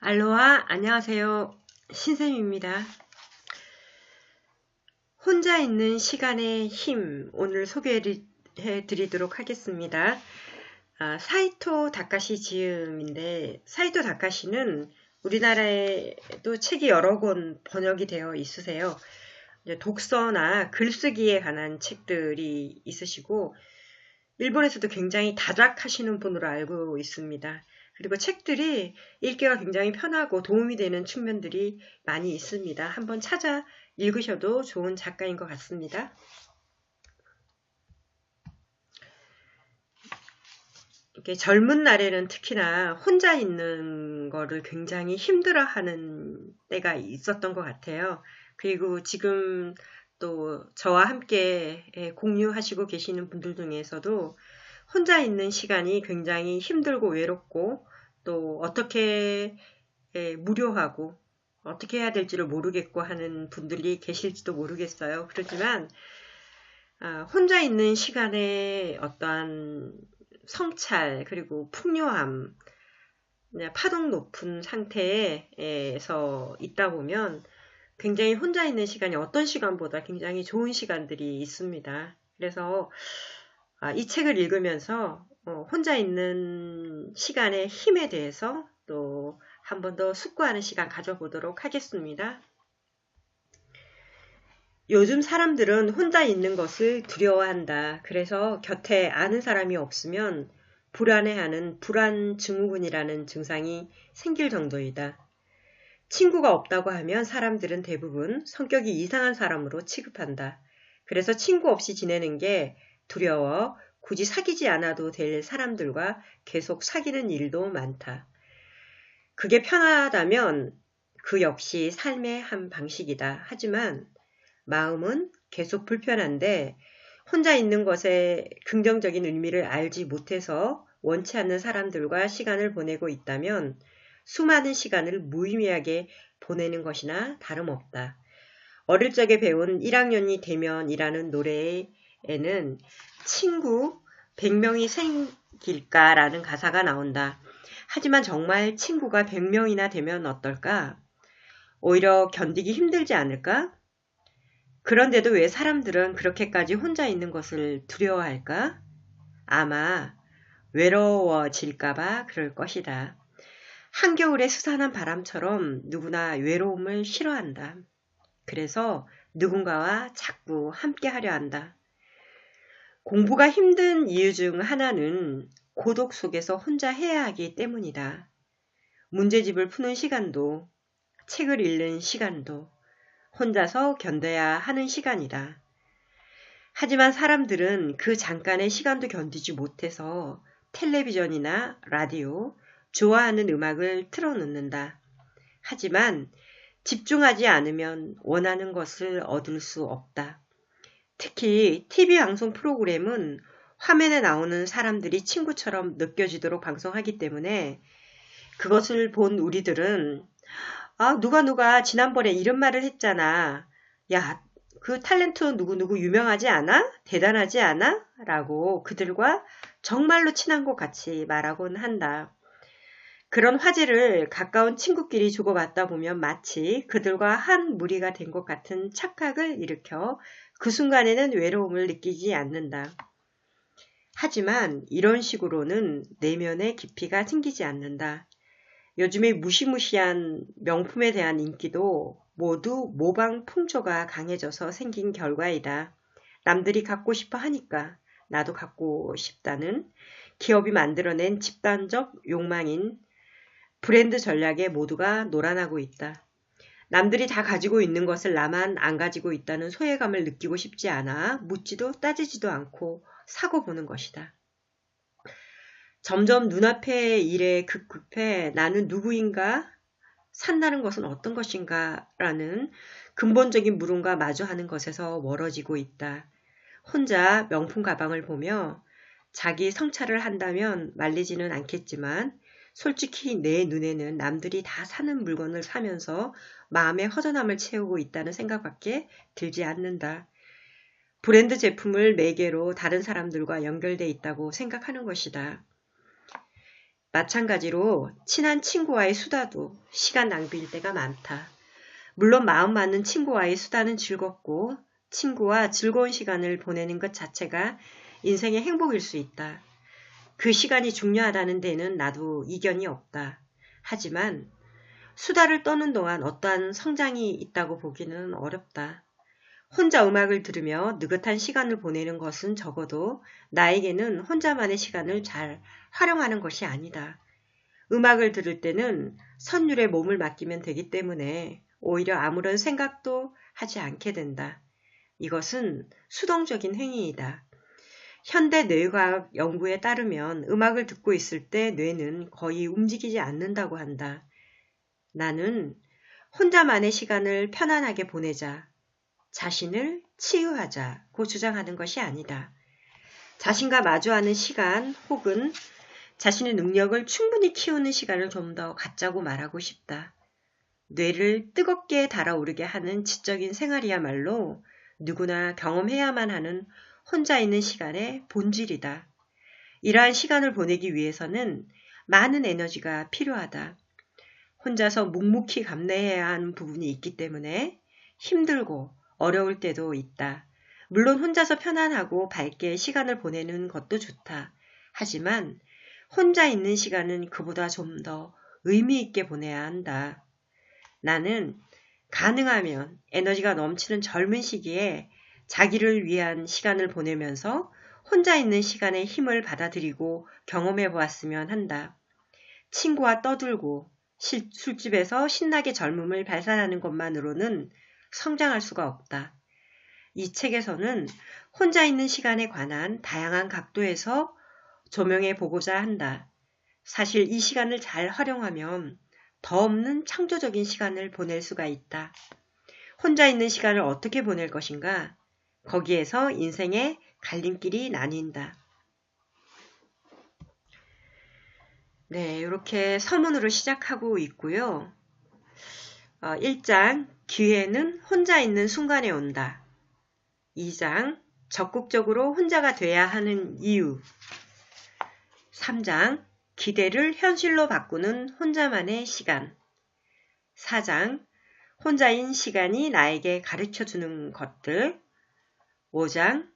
알로하, 안녕하세요. 신쌤입니다. 혼자 있는 시간의 힘, 오늘 소개해 드리도록 하겠습니다. 사이토 다카시 지음인데, 사이토 다카시는 우리나라에도 책이 여러 권 번역이 되어 있으세요. 독서나 글쓰기에 관한 책들이 있으시고, 일본에서도 굉장히 다작하시는 분으로 알고 있습니다. 그리고 책들이 읽기가 굉장히 편하고 도움이 되는 측면들이 많이 있습니다. 한번 찾아 읽으셔도 좋은 작가인 것 같습니다. 이렇게 젊은 날에는 특히나 혼자 있는 거를 굉장히 힘들어하는 때가 있었던 것 같아요. 그리고 지금 또 저와 함께 공유하시고 계시는 분들 중에서도 혼자 있는 시간이 굉장히 힘들고 외롭고 또 어떻게 무료하고 어떻게 해야 될지를 모르겠고 하는 분들이 계실지도 모르겠어요. 그렇지만 혼자 있는 시간에 어떠한 성찰 그리고 풍요함, 파동 높은 상태에서 있다 보면 굉장히 혼자 있는 시간이 어떤 시간보다 굉장히 좋은 시간들이 있습니다. 그래서 이 책을 읽으면서 혼자 있는 시간의 힘에 대해서 또 한 번 더 숙고하는 시간 가져보도록 하겠습니다. 요즘 사람들은 혼자 있는 것을 두려워한다. 그래서 곁에 아는 사람이 없으면 불안해하는 불안증후군이라는 증상이 생길 정도이다. 친구가 없다고 하면 사람들은 대부분 성격이 이상한 사람으로 취급한다. 그래서 친구 없이 지내는 게 두려워 굳이 사귀지 않아도 될 사람들과 계속 사귀는 일도 많다. 그게 편하다면 그 역시 삶의 한 방식이다. 하지만 마음은 계속 불편한데 혼자 있는 것에 긍정적인 의미를 알지 못해서 원치 않는 사람들과 시간을 보내고 있다면 수많은 시간을 무의미하게 보내는 것이나 다름없다. 어릴 적에 배운 1학년이 되면이라는 노래에는 친구 100명이 생길까라는 가사가 나온다. 하지만 정말 친구가 100명이나 되면 어떨까? 오히려 견디기 힘들지 않을까? 그런데도 왜 사람들은 그렇게까지 혼자 있는 것을 두려워할까? 아마 외로워질까봐 그럴 것이다. 한겨울의 스산한 바람처럼 누구나 외로움을 싫어한다. 그래서 누군가와 자꾸 함께 하려 한다. 공부가 힘든 이유 중 하나는 고독 속에서 혼자 해야 하기 때문이다. 문제집을 푸는 시간도, 책을 읽는 시간도 혼자서 견뎌야 하는 시간이다. 하지만 사람들은 그 잠깐의 시간도 견디지 못해서 텔레비전이나 라디오, 좋아하는 음악을 틀어놓는다. 하지만 집중하지 않으면 원하는 것을 얻을 수 없다. 특히 TV 방송 프로그램은 화면에 나오는 사람들이 친구처럼 느껴지도록 방송하기 때문에 그것을 본 우리들은 누가 지난번에 이런 말을 했잖아. 야, 그 탤런트 누구누구 유명하지 않아? 대단하지 않아? 라고 그들과 정말로 친한 것 같이 말하곤 한다. 그런 화제를 가까운 친구끼리 주고받다 보면 마치 그들과 한 무리가 된 것 같은 착각을 일으켜 그 순간에는 외로움을 느끼지 않는다. 하지만 이런 식으로는 내면의 깊이가 생기지 않는다. 요즘의 무시무시한 명품에 대한 인기도 모두 모방 풍조가 강해져서 생긴 결과이다. 남들이 갖고 싶어 하니까 나도 갖고 싶다는 기업이 만들어낸 집단적 욕망인 브랜드 전략에 모두가 놀아나고 있다. 남들이 다 가지고 있는 것을 나만 안 가지고 있다는 소외감을 느끼고 싶지 않아 묻지도 따지지도 않고 사고 보는 것이다. 점점 눈앞의 일에 급급해 나는 누구인가? 산다는 것은 어떤 것인가? 라는 근본적인 물음과 마주하는 것에서 멀어지고 있다. 혼자 명품 가방을 보며 자기 성찰을 한다면 말리지는 않겠지만 솔직히 내 눈에는 남들이 다 사는 물건을 사면서 마음의 허전함을 채우고 있다는 생각밖에 들지 않는다. 브랜드 제품을 매개로 다른 사람들과 연결돼 있다고 생각하는 것이다. 마찬가지로 친한 친구와의 수다도 시간 낭비일 때가 많다. 물론 마음 맞는 친구와의 수다는 즐겁고 친구와 즐거운 시간을 보내는 것 자체가 인생의 행복일 수 있다. 그 시간이 중요하다는 데는 나도 이견이 없다. 하지만 수다를 떠는 동안 어떠한 성장이 있다고 보기는 어렵다. 혼자 음악을 들으며 느긋한 시간을 보내는 것은 적어도 나에게는 혼자만의 시간을 잘 활용하는 것이 아니다. 음악을 들을 때는 선율에 몸을 맡기면 되기 때문에 오히려 아무런 생각도 하지 않게 된다. 이것은 수동적인 행위이다. 현대 뇌과학 연구에 따르면 음악을 듣고 있을 때 뇌는 거의 움직이지 않는다고 한다. 나는 혼자만의 시간을 편안하게 보내자, 자신을 치유하자고 주장하는 것이 아니다. 자신과 마주하는 시간 혹은 자신의 능력을 충분히 키우는 시간을 좀 더 갖자고 말하고 싶다. 뇌를 뜨겁게 달아오르게 하는 지적인 생활이야말로 누구나 경험해야만 하는 혼자 있는 시간의 본질이다. 이러한 시간을 보내기 위해서는 많은 에너지가 필요하다. 혼자서 묵묵히 감내해야 하는 부분이 있기 때문에 힘들고 어려울 때도 있다. 물론 혼자서 편안하고 밝게 시간을 보내는 것도 좋다. 하지만 혼자 있는 시간은 그보다 좀 더 의미 있게 보내야 한다. 나는 가능하면 에너지가 넘치는 젊은 시기에 자기를 위한 시간을 보내면서 혼자 있는 시간의 힘을 받아들이고 경험해 보았으면 한다. 친구와 떠들고 술집에서 신나게 젊음을 발산하는 것만으로는 성장할 수가 없다. 이 책에서는 혼자 있는 시간에 관한 다양한 각도에서 조명해 보고자 한다. 사실 이 시간을 잘 활용하면 더 없는 창조적인 시간을 보낼 수가 있다. 혼자 있는 시간을 어떻게 보낼 것인가? 거기에서 인생의 갈림길이 나뉜다. 네, 이렇게 서문으로 시작하고 있고요. 1장, 기회는 혼자 있는 순간에 온다. 2장, 적극적으로 혼자가 돼야 하는 이유. 3장, 기대를 현실로 바꾸는 혼자만의 시간. 4장, 혼자인 시간이 나에게 가르쳐주는 것들. 5장,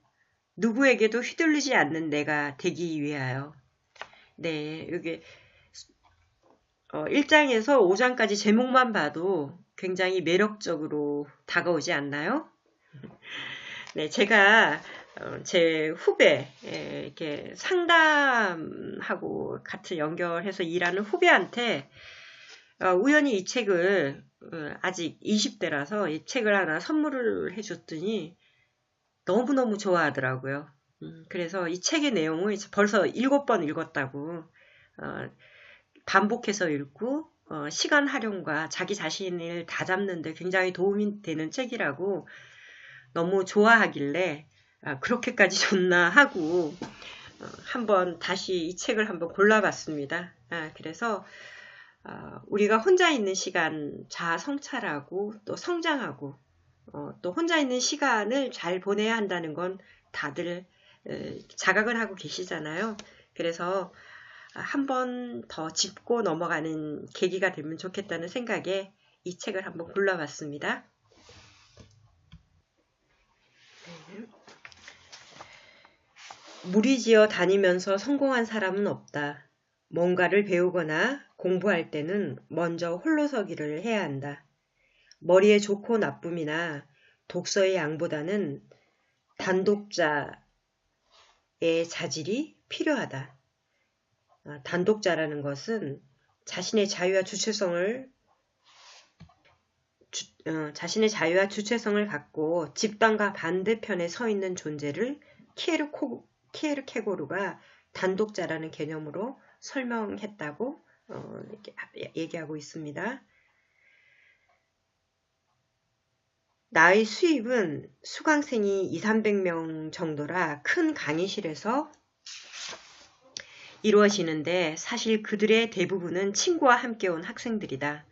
누구에게도 휘둘리지 않는 내가 되기 위하여. 네, 여기 1장에서 5장까지 제목만 봐도 굉장히 매력적으로 다가오지 않나요? 네, 제가 제 후배, 이렇게 상담하고 같이 연결해서 일하는 후배한테 우연히 이 책을 아직 20대라서 이 책을 하나 선물을 해줬더니 너무너무 좋아하더라고요. 그래서 이 책의 내용을 벌써 7번 읽었다고 반복해서 읽고 시간 활용과 자기 자신을 다잡는 데 굉장히 도움이 되는 책이라고 너무 좋아하길래 그렇게까지 좋나 하고 한번 다시 이 책을 한번 골라봤습니다. 그래서 우리가 혼자 있는 시간 자아 성찰하고 또 성장하고 또 혼자 있는 시간을 잘 보내야 한다는 건 다들 자각을 하고 계시잖아요. 그래서 한 번 더 짚고 넘어가는 계기가 되면 좋겠다는 생각에 이 책을 한번 골라봤습니다. 무리지어 다니면서 성공한 사람은 없다. 뭔가를 배우거나 공부할 때는 먼저 홀로서기를 해야 한다. 머리의 좋고 나쁨이나 독서의 양보다는 단독자의 자질이 필요하다. 단독자라는 것은 자신의 자유와 주체성을 갖고 집단과 반대편에 서 있는 존재를 키에르케고르가 단독자라는 개념으로 설명했다고 얘기하고 있습니다. 나의 수입은 수강생이 200~300명 정도라 큰 강의실에서 이루어지는데 사실 그들의 대부분은 친구와 함께 온 학생들이다.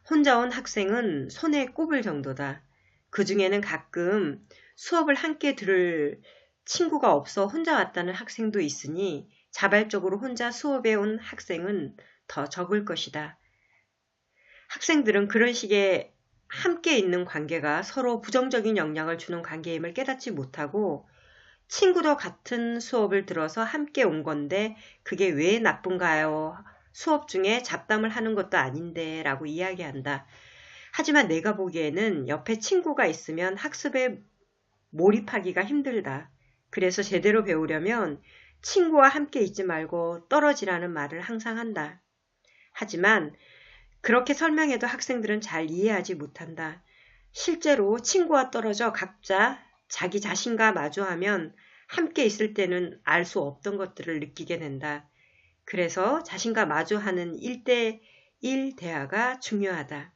혼자 온 학생은 손에 꼽을 정도다. 그 중에는 가끔 수업을 함께 들을 친구가 없어 혼자 왔다는 학생도 있으니 자발적으로 혼자 수업에 온 학생은 더 적을 것이다. 학생들은 그런 식의 함께 있는 관계가 서로 부정적인 영향을 주는 관계임을 깨닫지 못하고 친구도 같은 수업을 들어서 함께 온 건데 그게 왜 나쁜가요? 수업 중에 잡담을 하는 것도 아닌데 라고 이야기한다. 하지만 내가 보기에는 옆에 친구가 있으면 학습에 몰입하기가 힘들다. 그래서 제대로 배우려면 친구와 함께 있지 말고 떨어지라는 말을 항상 한다. 하지만 그렇게 설명해도 학생들은 잘 이해하지 못한다. 실제로 친구와 떨어져 각자 자기 자신과 마주하면 함께 있을 때는 알 수 없던 것들을 느끼게 된다. 그래서 자신과 마주하는 1대1 대화가 중요하다.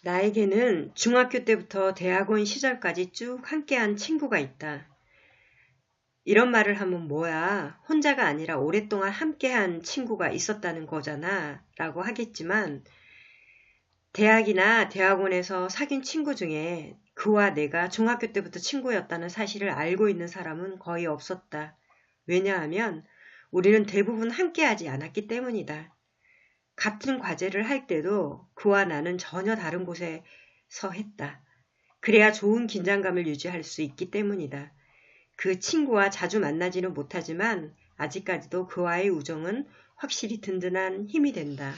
나에게는 중학교 때부터 대학원 시절까지 쭉 함께한 친구가 있다. 이런 말을 하면 뭐야, 혼자가 아니라 오랫동안 함께한 친구가 있었다는 거잖아 라고 하겠지만 대학이나 대학원에서 사귄 친구 중에 그와 내가 중학교 때부터 친구였다는 사실을 알고 있는 사람은 거의 없었다. 왜냐하면 우리는 대부분 함께하지 않았기 때문이다. 같은 과제를 할 때도 그와 나는 전혀 다른 곳에서 했다. 그래야 좋은 긴장감을 유지할 수 있기 때문이다. 그 친구와 자주 만나지는 못하지만 아직까지도 그와의 우정은 확실히 든든한 힘이 된다.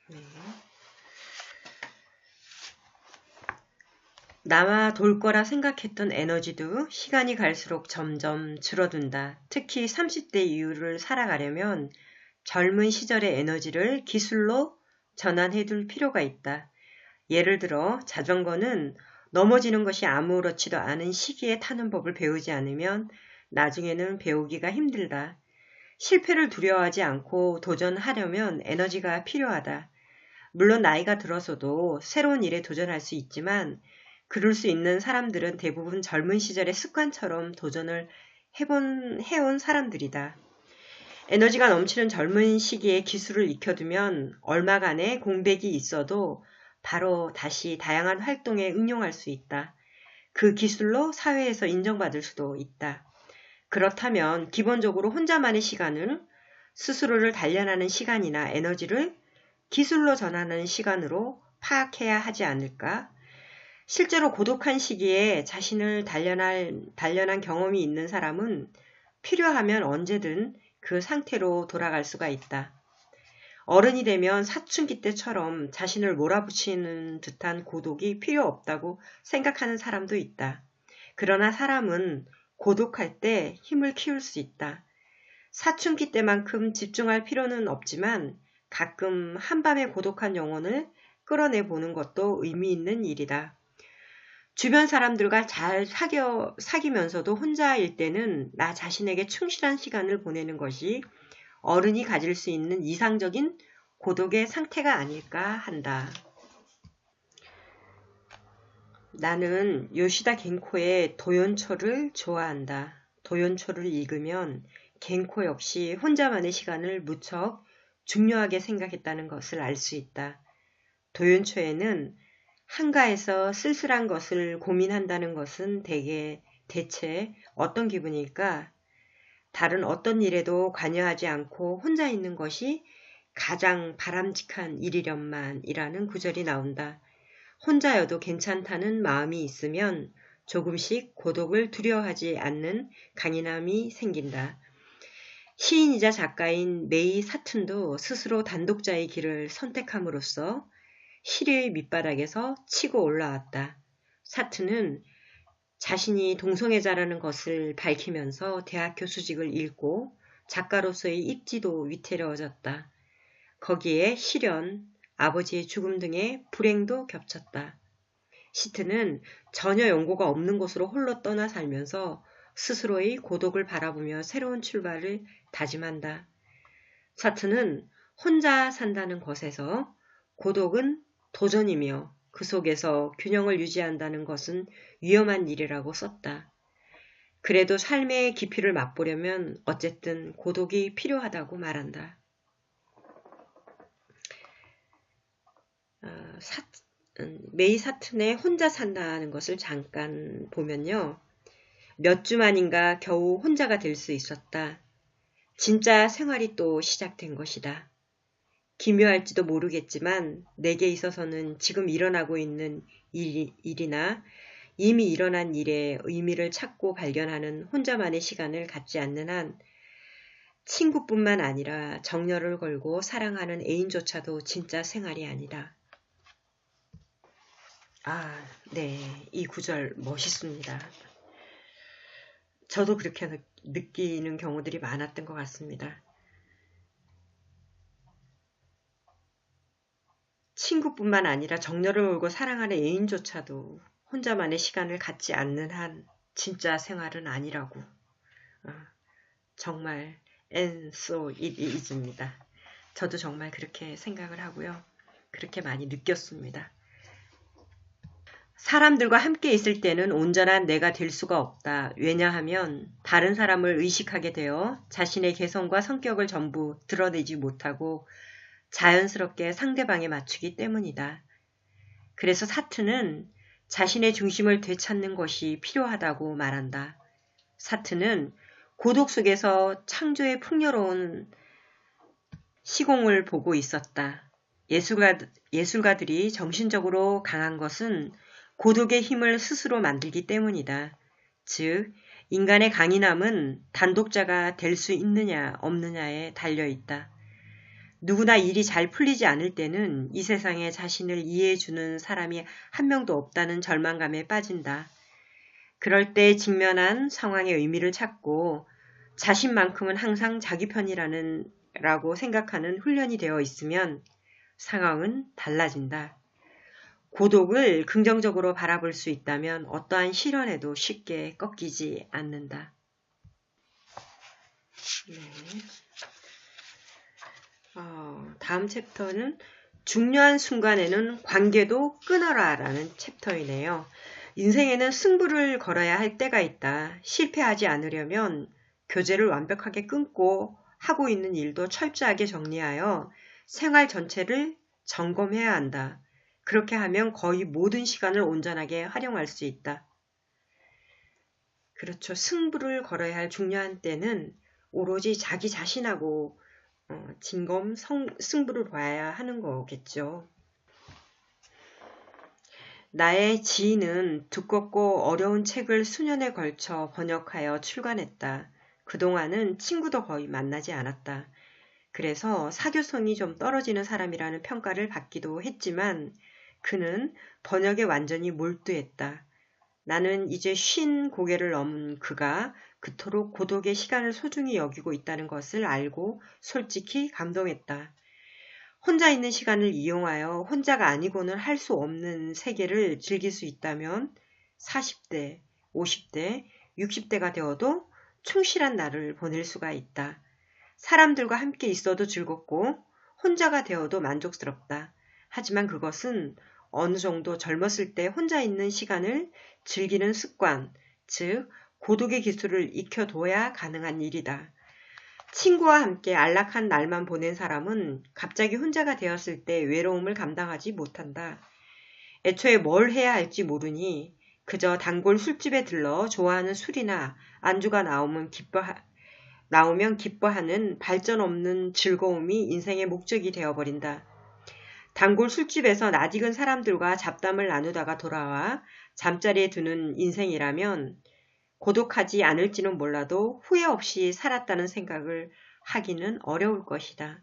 네. 나와 돌 거라 생각했던 에너지도 시간이 갈수록 점점 줄어든다. 특히 30대 이후를 살아가려면 젊은 시절의 에너지를 기술로 전환해둘 필요가 있다. 예를 들어 자전거는 넘어지는 것이 아무렇지도 않은 시기에 타는 법을 배우지 않으면 나중에는 배우기가 힘들다. 실패를 두려워하지 않고 도전하려면 에너지가 필요하다. 물론 나이가 들어서도 새로운 일에 도전할 수 있지만 그럴 수 있는 사람들은 대부분 젊은 시절의 습관처럼 도전을 해온 사람들이다. 에너지가 넘치는 젊은 시기에 기술을 익혀두면 얼마간의 공백이 있어도 바로 다시 다양한 활동에 응용할 수 있다. 그 기술로 사회에서 인정받을 수도 있다. 그렇다면 기본적으로 혼자만의 시간을 스스로를 단련하는 시간이나 에너지를 기술로 전환하는 시간으로 파악해야 하지 않을까? 실제로 고독한 시기에 자신을 단련한 경험이 있는 사람은 필요하면 언제든 그 상태로 돌아갈 수가 있다. 어른이 되면 사춘기 때처럼 자신을 몰아붙이는 듯한 고독이 필요 없다고 생각하는 사람도 있다. 그러나 사람은 고독할 때 힘을 키울 수 있다. 사춘기 때만큼 집중할 필요는 없지만 가끔 한밤의 고독한 영혼을 끌어내 보는 것도 의미 있는 일이다. 주변 사람들과 잘 사귀면서도 혼자일 때는 나 자신에게 충실한 시간을 보내는 것이 어른이 가질 수 있는 이상적인 고독의 상태가 아닐까 한다. 나는 요시다 겐코의 도연초를 좋아한다. 도연초를 읽으면 겐코 역시 혼자만의 시간을 무척 중요하게 생각했다는 것을 알 수 있다. 도연초에는 한가해서 쓸쓸한 것을 고민한다는 것은 대체 어떤 기분일까? 다른 어떤 일에도 관여하지 않고 혼자 있는 것이 가장 바람직한 일이련만이라는 구절이 나온다. 혼자여도 괜찮다는 마음이 있으면 조금씩 고독을 두려워하지 않는 강인함이 생긴다. 시인이자 작가인 메이 사툰도 스스로 단독자의 길을 선택함으로써 시류의 밑바닥에서 치고 올라왔다. 사툰은 자신이 동성애자라는 것을 밝히면서 대학 교수직을 잃고 작가로서의 입지도 위태로워졌다. 거기에 시련, 아버지의 죽음 등의 불행도 겹쳤다. 시트는 전혀 연고가 없는 곳으로 홀로 떠나 살면서 스스로의 고독을 바라보며 새로운 출발을 다짐한다. 사트는 혼자 산다는 것에서 고독은 도전이며 그 속에서 균형을 유지한다는 것은 위험한 일이라고 썼다. 그래도 삶의 깊이를 맛보려면 어쨌든 고독이 필요하다고 말한다. 메이 사튼의 혼자 산다는 것을 잠깐 보면요. 몇 주 만인가 겨우 혼자가 될 수 있었다. 진짜 생활이 또 시작된 것이다. 기묘할지도 모르겠지만 내게 있어서는 지금 일어나고 있는 일이나 이미 일어난 일의 의미를 찾고 발견하는 혼자만의 시간을 갖지 않는 한 친구뿐만 아니라 정열을 걸고 사랑하는 애인조차도 진짜 생활이 아니다. 네. 이 구절 멋있습니다. 저도 그렇게 느끼는 경우들이 많았던 것 같습니다. 친구뿐만 아니라 정열을 걸고 사랑하는 애인조차도 혼자만의 시간을 갖지 않는 한 진짜 생활은 아니라고. 정말 and so it is입니다. 저도 정말 그렇게 생각을 하고요. 그렇게 많이 느꼈습니다. 사람들과 함께 있을 때는 온전한 내가 될 수가 없다. 왜냐하면 다른 사람을 의식하게 되어 자신의 개성과 성격을 전부 드러내지 못하고 자연스럽게 상대방에 맞추기 때문이다. 그래서 사트는 자신의 중심을 되찾는 것이 필요하다고 말한다. 사트는 고독 속에서 창조의 풍요로운 시공을 보고 있었다. 예술가들이 정신적으로 강한 것은 고독의 힘을 스스로 만들기 때문이다. 즉, 인간의 강인함은 단독자가 될 수 있느냐 없느냐에 달려있다. 누구나 일이 잘 풀리지 않을 때는 이 세상에 자신을 이해해주는 사람이 한 명도 없다는 절망감에 빠진다. 그럴 때 직면한 상황의 의미를 찾고 자신만큼은 항상 자기 편이라고 생각하는 훈련이 되어 있으면 상황은 달라진다. 고독을 긍정적으로 바라볼 수 있다면 어떠한 시련에도 쉽게 꺾이지 않는다. 네. 다음 챕터는 중요한 순간에는 관계도 끊어라 라는 챕터이네요. 인생에는 승부를 걸어야 할 때가 있다. 실패하지 않으려면 교제를 완벽하게 끊고 하고 있는 일도 철저하게 정리하여 생활 전체를 점검해야 한다. 그렇게 하면 거의 모든 시간을 온전하게 활용할 수 있다. 그렇죠. 승부를 걸어야 할 중요한 때는 오로지 자기 자신하고 승부를 봐야 하는 거겠죠. 나의 지인은 두껍고 어려운 책을 수년에 걸쳐 번역하여 출간했다. 그동안은 친구도 거의 만나지 않았다. 그래서 사교성이 좀 떨어지는 사람이라는 평가를 받기도 했지만 그는 번역에 완전히 몰두했다. 나는 이제 50고개를 넘은 그가 그토록 고독의 시간을 소중히 여기고 있다는 것을 알고 솔직히 감동했다. 혼자 있는 시간을 이용하여 혼자가 아니고는 할 수 없는 세계를 즐길 수 있다면 40대, 50대, 60대가 되어도 충실한 날을 보낼 수가 있다. 사람들과 함께 있어도 즐겁고 혼자가 되어도 만족스럽다. 하지만 그것은 어느 정도 젊었을 때 혼자 있는 시간을 즐기는 습관, 즉 고독의 기술을 익혀둬야 가능한 일이다. 친구와 함께 안락한 날만 보낸 사람은 갑자기 혼자가 되었을 때 외로움을 감당하지 못한다. 애초에 뭘 해야 할지 모르니 그저 단골 술집에 들러 좋아하는 술이나 안주가 나오면 기뻐하는 발전 없는 즐거움이 인생의 목적이 되어버린다. 단골 술집에서 낯익은 사람들과 잡담을 나누다가 돌아와 잠자리에 드는 인생이라면 고독하지 않을지는 몰라도 후회 없이 살았다는 생각을 하기는 어려울 것이다.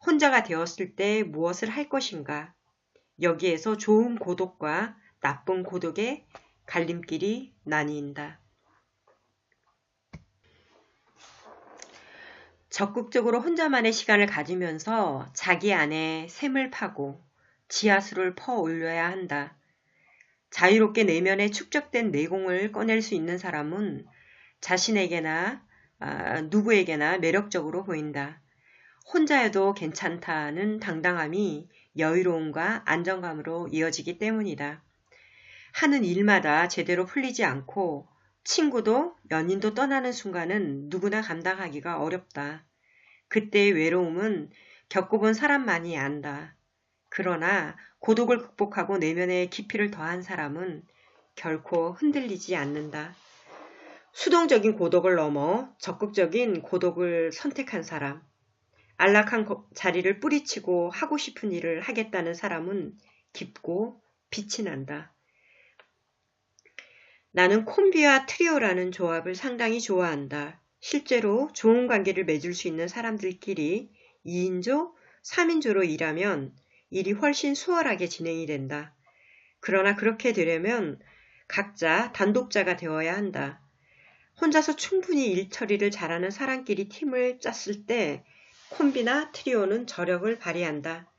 혼자가 되었을 때 무엇을 할 것인가? 여기에서 좋은 고독과 나쁜 고독의 갈림길이 나뉜다. 적극적으로 혼자만의 시간을 가지면서 자기 안에 샘을 파고 지하수를 퍼 올려야 한다. 자유롭게 내면에 축적된 내공을 꺼낼 수 있는 사람은 자신에게나 누구에게나 매력적으로 보인다. 혼자여도 괜찮다는 당당함이 여유로움과 안정감으로 이어지기 때문이다. 하는 일마다 제대로 풀리지 않고 친구도 연인도 떠나는 순간은 누구나 감당하기가 어렵다. 그때의 외로움은 겪어본 사람만이 안다. 그러나 고독을 극복하고 내면의 깊이를 더한 사람은 결코 흔들리지 않는다. 수동적인 고독을 넘어 적극적인 고독을 선택한 사람, 안락한 자리를 뿌리치고 하고 싶은 일을 하겠다는 사람은 깊고 빛이 난다. 나는 콤비와 트리오라는 조합을 상당히 좋아한다. 실제로 좋은 관계를 맺을 수 있는 사람들끼리 2인조, 3인조로 일하면 일이 훨씬 수월하게 진행이 된다. 그러나 그렇게 되려면 각자 단독자가 되어야 한다. 혼자서 충분히 일 처리를 잘하는 사람끼리 팀을 짰을 때 콤비나 트리오는 저력을 발휘한다.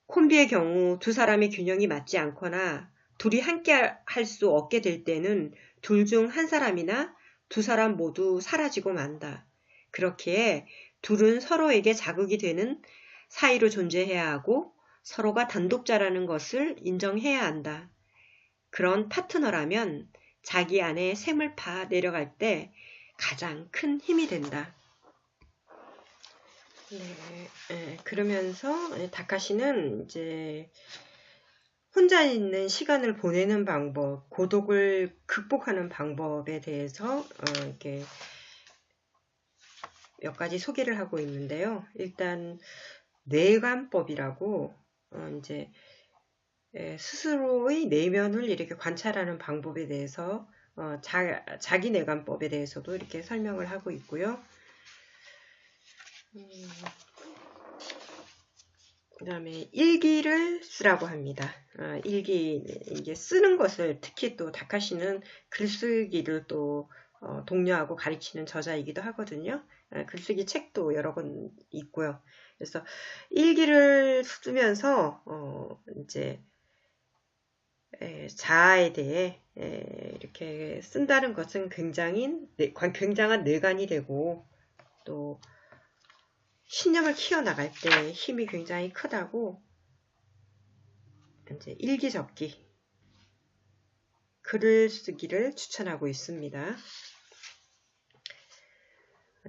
콤비의 경우 두 사람의 균형이 맞지 않거나 둘이 함께 할 수 없게 될 때는 둘 중 한 사람이나 두 사람 모두 사라지고 만다. 그렇기에 둘은 서로에게 자극이 되는 사이로 존재해야 하고 서로가 단독자라는 것을 인정해야 한다. 그런 파트너라면 자기 안에 샘을 파 내려갈 때 가장 큰 힘이 된다. 그러면서 다카시는 이제 혼자 있는 시간을 보내는 방법, 고독을 극복하는 방법에 대해서 이렇게 몇 가지 소개를 하고 있는데요. 일단 뇌관법이라고 이제 스스로의 내면을 이렇게 관찰하는 방법에 대해서 자기 뇌관법에 대해서도 이렇게 설명을 하고 있고요. 그 다음에 일기를 쓰라고 합니다. 일기, 이게 쓰는 것을 특히 또 다카시는 글쓰기를 또 독려하고 가르치는 저자이기도 하거든요. 글쓰기 책도 여러 권 있고요. 그래서 일기를 쓰면서 이제 자아에 대해 이렇게 쓴다는 것은 굉장한 뇌관이 되고 또 신념을 키워나갈 때 힘이 굉장히 크다고 이제 일기 적기, 글을 쓰기를 추천하고 있습니다.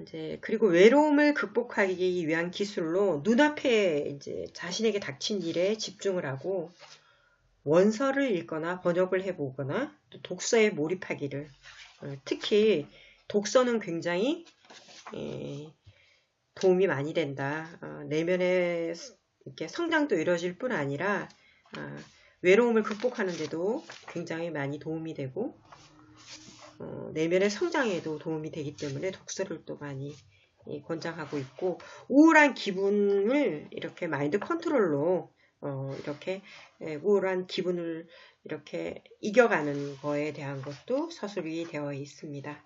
이제 그리고 외로움을 극복하기 위한 기술로 눈앞에 이제 자신에게 닥친 일에 집중을 하고 원서를 읽거나 번역을 해보거나 또 독서에 몰입하기를 특히 독서는 굉장히 도움이 많이 된다. 내면의 이렇게 성장도 이루어질 뿐 아니라 외로움을 극복하는 데도 굉장히 많이 도움이 되고 내면의 성장에도 도움이 되기 때문에 독서를 또 많이 권장하고 있고 우울한 기분을 이렇게 마인드 컨트롤로 이렇게 우울한 기분을 이렇게 이겨가는 거에 대한 것도 서술이 되어 있습니다.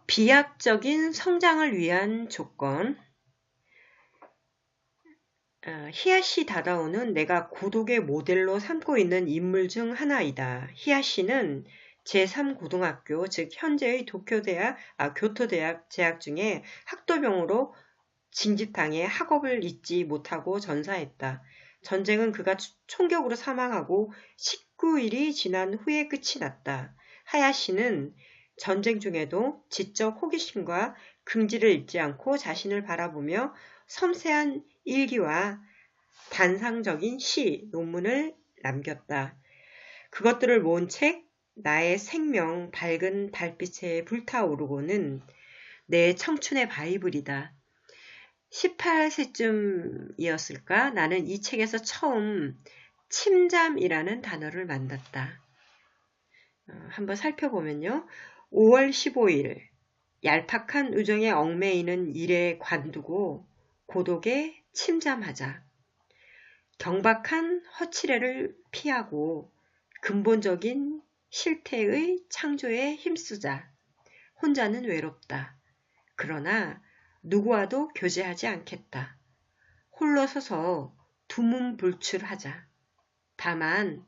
비약적인 성장을 위한 조건. 히야시 다다오는 내가 고독의 모델로 삼고 있는 인물 중 하나이다. 히야시는 제3고등학교, 즉 현재의 교토대학 재학 중에 학도병으로 징집당해 학업을 잊지 못하고 전사했다. 전쟁은 그가 총격으로 사망하고 19일이 지난 후에 끝이 났다. 하야시는 전쟁 중에도 지적 호기심과 긍지를 잃지 않고 자신을 바라보며 섬세한 일기와 단상적인 시, 논문을 남겼다. 그것들을 모은 책, 나의 생명, 밝은 달빛에 불타오르고는 내 청춘의 바이블이다. 18세쯤이었을까? 나는 이 책에서 처음 침잠이라는 단어를 만났다. 한번 살펴보면요. 5월 15일 얄팍한 우정에 얽매이는 일에 관두고 고독에 침잠하자. 경박한 허치레를 피하고 근본적인 실태의 창조에 힘쓰자. 혼자는 외롭다. 그러나 누구와도 교제하지 않겠다. 홀로 서서 두문불출하자. 다만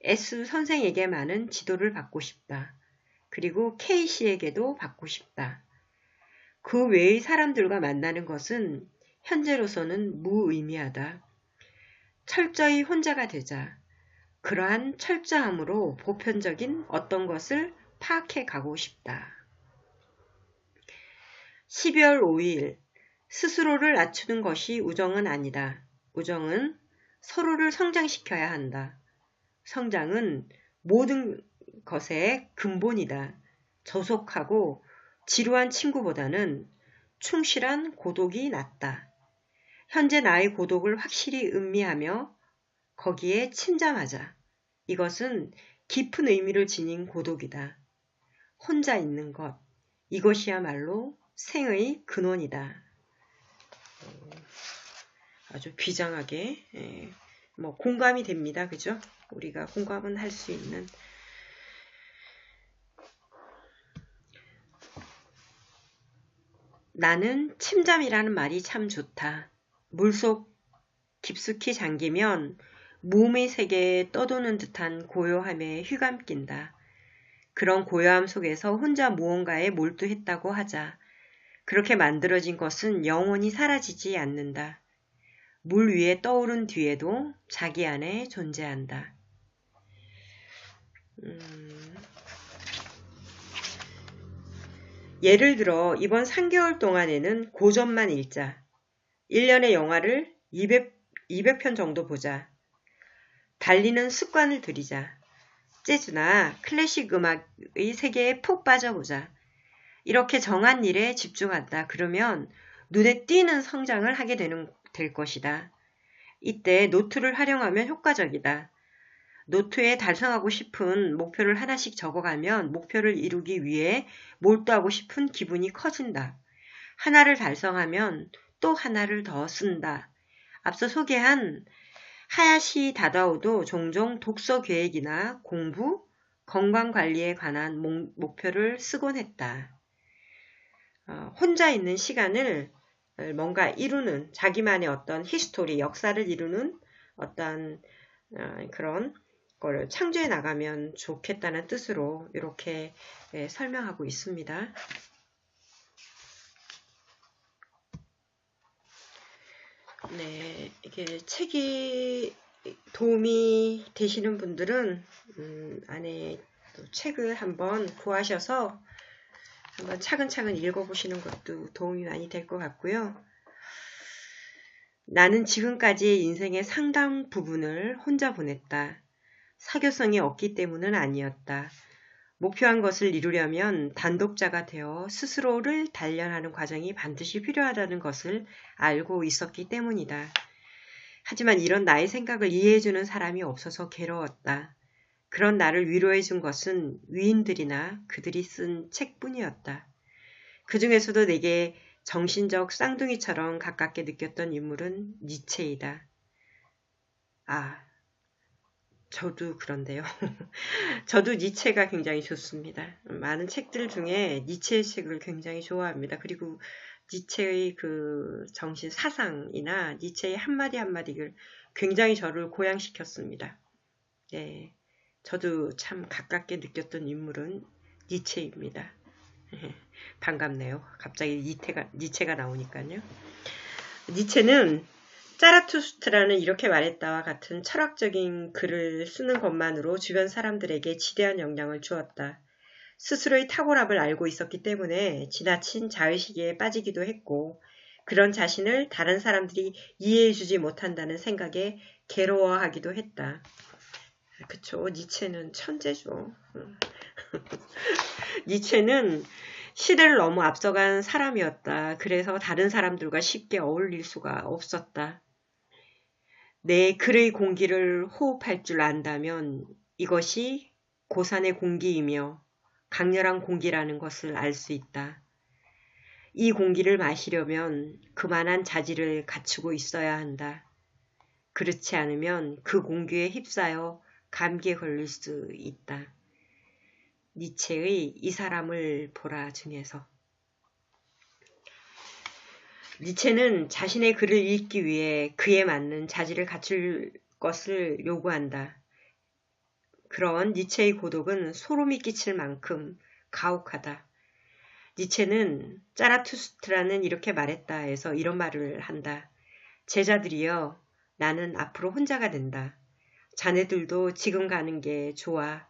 S 선생에게만은 지도를 받고 싶다. 그리고 K씨에게도 받고 싶다. 그 외의 사람들과 만나는 것은 현재로서는 무의미하다. 철저히 혼자가 되자. 그러한 철저함으로 보편적인 어떤 것을 파악해 가고 싶다. 12월 5일 스스로를 낮추는 것이 우정은 아니다. 우정은 서로를 성장시켜야 한다. 성장은 모든 것의 근본이다. 저속하고 지루한 친구보다는 충실한 고독이 낫다. 현재 나의 고독을 확실히 음미하며 거기에 침잠하자. 이것은 깊은 의미를 지닌 고독이다. 혼자 있는 것. 이것이야말로 생의 근원이다. 아주 비장하게 공감이 됩니다. 그죠? 우리가 공감은 할 수 있는. 나는 침잠이라는 말이 참 좋다. 물속 깊숙이 잠기면 몸의 세계에 떠도는 듯한 고요함에 휘감긴다. 그런 고요함 속에서 혼자 무언가에 몰두했다고 하자. 그렇게 만들어진 것은 영원히 사라지지 않는다. 물 위에 떠오른 뒤에도 자기 안에 존재한다. 예를 들어 이번 3개월 동안에는 고전만 읽자. 1년의 영화를 200편 정도 보자. 달리는 습관을 들이자. 재즈나 클래식 음악의 세계에 푹 빠져보자. 이렇게 정한 일에 집중한다. 그러면 눈에 띄는 성장을 하게 될 것이다. 이때 노트를 활용하면 효과적이다. 노트에 달성하고 싶은 목표를 하나씩 적어가면 목표를 이루기 위해 몰두하고 싶은 기분이 커진다. 하나를 달성하면 또 하나를 더 쓴다. 앞서 소개한 하야시 다다오도 종종 독서 계획이나 공부, 건강관리에 관한 목표를 쓰곤 했다. 혼자 있는 시간을 뭔가 이루는 자기만의 어떤 히스토리, 역사를 이루는 어떤 그런 거를 창조해 나가면 좋겠다는 뜻으로 이렇게 설명하고 있습니다. 네, 이게 책이 도움이 되시는 분들은 안에 또 책을 한번 구하셔서 한번 차근차근 읽어보시는 것도 도움이 많이 될 것 같고요. 나는 지금까지의 인생의 상당 부분을 혼자 보냈다. 사교성이 없기 때문은 아니었다. 목표한 것을 이루려면 단독자가 되어 스스로를 단련하는 과정이 반드시 필요하다는 것을 알고 있었기 때문이다. 하지만 이런 나의 생각을 이해해주는 사람이 없어서 괴로웠다. 그런 나를 위로해준 것은 위인들이나 그들이 쓴 책뿐이었다. 그 중에서도 내게 정신적 쌍둥이처럼 가깝게 느꼈던 인물은 니체이다. 저도 그런데요. 저도 니체가 굉장히 좋습니다. 많은 책들 중에 니체의 책을 굉장히 좋아합니다. 그리고 니체의 그 정신 사상이나 니체의 한마디 한마디를 굉장히 저를 고양시켰습니다. 네, 저도 참 가깝게 느꼈던 인물은 니체입니다. 반갑네요. 갑자기 니체가 나오니까요. 니체는 짜라투스트라는 이렇게 말했다와 같은 철학적인 글을 쓰는 것만으로 주변 사람들에게 지대한 영향을 주었다. 스스로의 탁월함을 알고 있었기 때문에 지나친 자의식에 빠지기도 했고 그런 자신을 다른 사람들이 이해해주지 못한다는 생각에 괴로워하기도 했다. 그쵸. 니체는 천재죠. 니체는 시대를 너무 앞서간 사람이었다. 그래서 다른 사람들과 쉽게 어울릴 수가 없었다. 내 글의 공기를 호흡할 줄 안다면 이것이 고산의 공기이며 강렬한 공기라는 것을 알 수 있다. 이 공기를 마시려면 그만한 자질을 갖추고 있어야 한다. 그렇지 않으면 그 공기에 휩싸여 감기에 걸릴 수 있다. 니체의 이 사람을 보라 중에서 니체는 자신의 글을 읽기 위해 그에 맞는 자질을 갖출 것을 요구한다. 그런 니체의 고독은 소름이 끼칠 만큼 가혹하다. 니체는 짜라투스트라는 이렇게 말했다 해서 이런 말을 한다. 제자들이여, 나는 앞으로 혼자가 된다. 자네들도 지금 가는 게 좋아.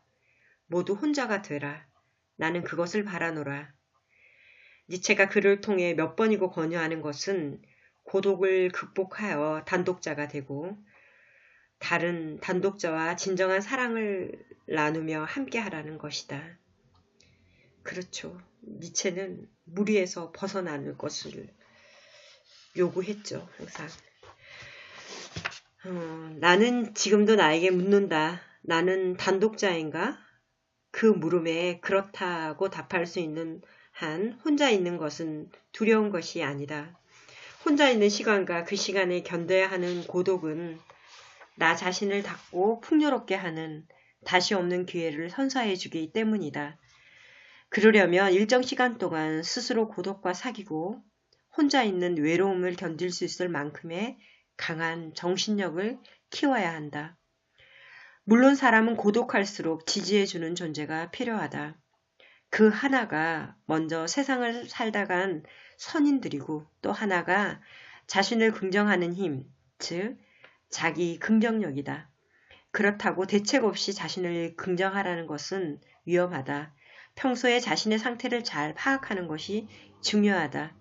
모두 혼자가 되라. 나는 그것을 바라노라. 니체가 그를 통해 몇 번이고 권유하는 것은 고독을 극복하여 단독자가 되고 다른 단독자와 진정한 사랑을 나누며 함께하라는 것이다. 그렇죠. 니체는 무리에서 벗어나는 것을 요구했죠. 항상. 나는 지금도 나에게 묻는다. 나는 단독자인가? 그 물음에 그렇다고 답할 수 있는 한 혼자 있는 것은 두려운 것이 아니다. 혼자 있는 시간과 그 시간에 견뎌야 하는 고독은 나 자신을 닫고 풍요롭게 하는 다시 없는 기회를 선사해 주기 때문이다. 그러려면 일정 시간 동안 스스로 고독과 사귀고 혼자 있는 외로움을 견딜 수 있을 만큼의 강한 정신력을 키워야 한다. 물론 사람은 고독할수록 지지해주는 존재가 필요하다. 그 하나가 먼저 세상을 살다간 선인들이고 또 하나가 자신을 긍정하는 힘, 즉 자기 긍정력이다. 그렇다고 대책 없이 자신을 긍정하라는 것은 위험하다. 평소에 자신의 상태를 잘 파악하는 것이 중요하다.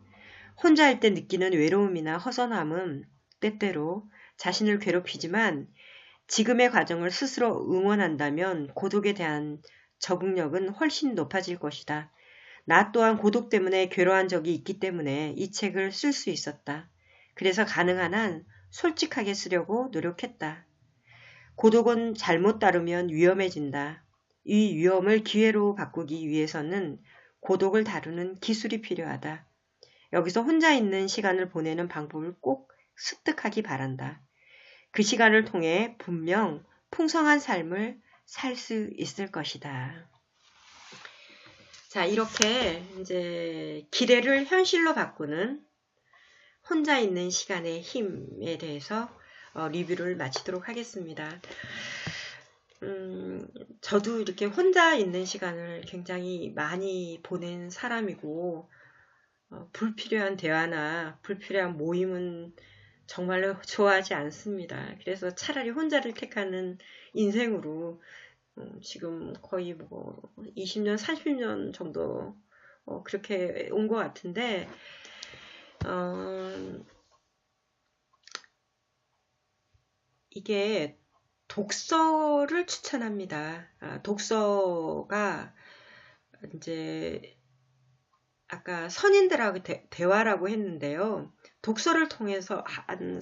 혼자일 때 느끼는 외로움이나 허전함은 때때로 자신을 괴롭히지만 지금의 과정을 스스로 응원한다면 고독에 대한 적응력은 훨씬 높아질 것이다. 나 또한 고독 때문에 괴로워한 적이 있기 때문에 이 책을 쓸 수 있었다. 그래서 가능한 한 솔직하게 쓰려고 노력했다. 고독은 잘못 다루면 위험해진다. 이 위험을 기회로 바꾸기 위해서는 고독을 다루는 기술이 필요하다. 여기서 혼자 있는 시간을 보내는 방법을 꼭 습득하기 바란다. 그 시간을 통해 분명 풍성한 삶을 살 수 있을 것이다. 자, 이렇게 이제 기대를 현실로 바꾸는 혼자 있는 시간의 힘에 대해서 리뷰를 마치도록 하겠습니다. 저도 이렇게 혼자 있는 시간을 굉장히 많이 보낸 사람이고 불필요한 대화나 불필요한 모임은 정말로 좋아하지 않습니다. 그래서 차라리 혼자를 택하는 인생으로 지금 거의 뭐 20년, 30년 정도 그렇게 온 것 같은데 이게 독서를 추천합니다. 독서가 이제 아까 선인들하고 대화라고 했는데요. 독서를 통해서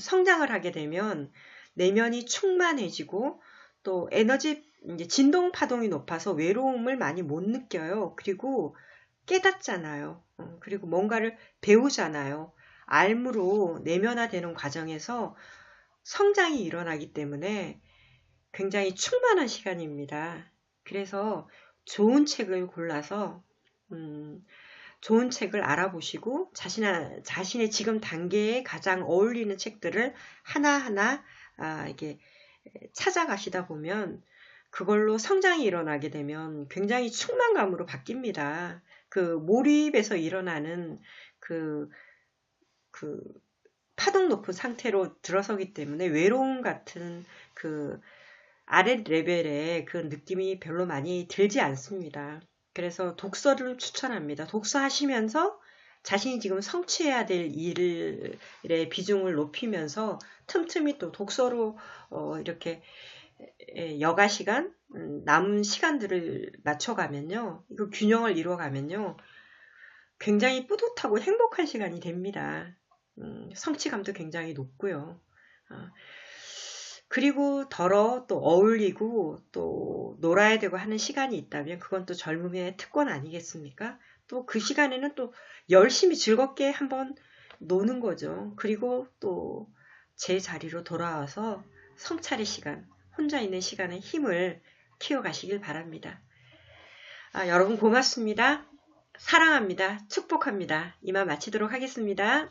성장을 하게 되면 내면이 충만해지고 또 에너지 이제 진동 파동이 높아서 외로움을 많이 못 느껴요. 그리고 깨닫잖아요. 그리고 뭔가를 배우잖아요. 알므로 내면화되는 과정에서 성장이 일어나기 때문에 굉장히 충만한 시간입니다. 그래서 좋은 책을 골라서 좋은 책을 알아보시고 자신의 지금 단계에 가장 어울리는 책들을 하나하나 이렇게 찾아가시다 보면 그걸로 성장이 일어나게 되면 굉장히 충만감으로 바뀝니다. 그 몰입에서 일어나는 그 파동 높은 상태로 들어서기 때문에 외로움 같은 그 아래 레벨의 그 느낌이 별로 많이 들지 않습니다. 그래서 독서를 추천합니다. 독서하시면서 자신이 지금 성취해야 될 일의 비중을 높이면서 틈틈이 또 독서로 이렇게 여가 시간, 남은 시간들을 맞춰가면요. 이거 균형을 이루어가면요. 굉장히 뿌듯하고 행복한 시간이 됩니다. 성취감도 굉장히 높고요. 그리고 또 어울리고 또 놀아야 되고 하는 시간이 있다면 그건 또 젊음의 특권 아니겠습니까? 또 그 시간에는 또 열심히 즐겁게 한번 노는 거죠. 그리고 또 제 자리로 돌아와서 성찰의 시간, 혼자 있는 시간의 힘을 키워가시길 바랍니다. 여러분 고맙습니다. 사랑합니다. 축복합니다. 이만 마치도록 하겠습니다.